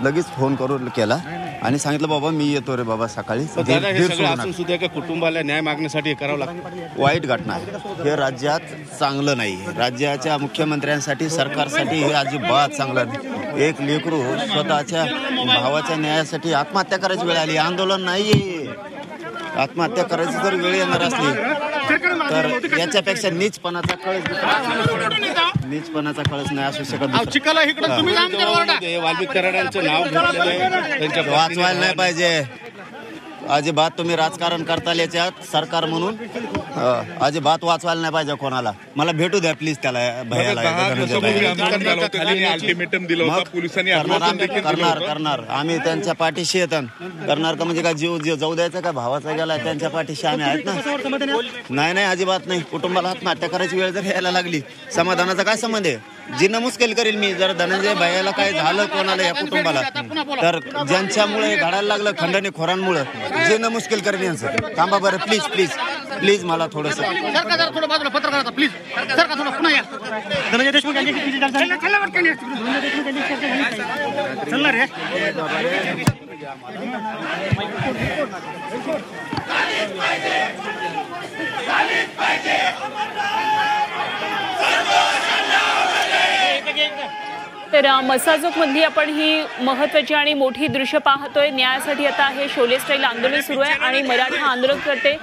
लगेच फोन करून केला आणि सांगितलं बाबा मी येतो रे बाबा सकाळी. सुद्धा एका कुटुंबाला न्याय मागण्यासाठी करावं लागतं. वाईट घटना आहे. हे राज्यात चांगलं नाही. राज्याच्या मुख्यमंत्र्यांसाठी सरकारसाठी हे अजिबात चांगलं नाही. एक लेकरू स्वतःच्या भावाच्या न्यायासाठी आत्महत्या करायची वेळ आली. आंदोलन नाही, आत्महत्या करायची जर वेळ येणार असली तर याच्यापेक्षा नीचपणाचा कळस नाही असू शकत. वाल्मिक कराडांचं नाव वाचवायला नाही पाहिजे अजिबात. तुम्ही राजकारण करताल याच्यात सरकार म्हणून अजिबात वाचवायला नाही पाहिजे कोणाला. मला भेटू द्या प्लीज त्याला भैयाला. करणार आम्ही त्यांच्या पाठीशी येतात. करणार का म्हणजे काय जीव जाऊ द्यायचा का? भावाचा गेला त्यांच्या पाठीशी आम्ही आहेत ना. नाही अजिबात नाही. कुटुंबाला आत्महत्या करायची वेळ जर यायला लागली समाधानाचा काय संबंध आहे? जिनं मुश्किल करेल मी जर धनंजय भैयाला काय झालं कोणाला या कुटुंबाला तर ज्यांच्यामुळे घडायला लागलं खंडणी खोरांमुळे जिनं मुश्किल करेल यांचं. थांबा बरं प्लीज मला थोडस धनंजय देशमुख तर मसाजोग मध्ये आपण ही महत्त्वाची आणि मोठी दृश्य पाहतोय. न्यायासाठी आता हे शोले स्टाईल आंदोलन सुरू आहे आणि मराठा आंदोलनकर्ते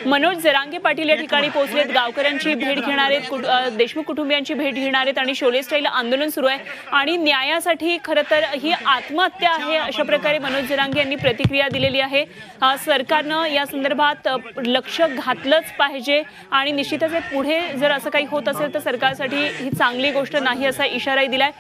मनोज जरांगे पाटील या ठिकाणी पोहोचलेत. गावकऱ्यांची भेट घेणार आहेत, देशमुख कुटुंबियांची भेट घेणार आहेत आणि शोले स्टाईल आंदोलन सुरू आहे. आणि न्यायासाठी खरं तर ही आत्महत्या आहे अशा प्रकारे मनोज जरांगे यांनी प्रतिक्रिया दिलेली आहे. सरकारनं या संदर्भात लक्ष घातलंच पाहिजे आणि निश्चितच पुढे जर असं काही होत असेल तर सरकारसाठी ही चांगली गोष्ट नाही असा इशाराही दिलाय.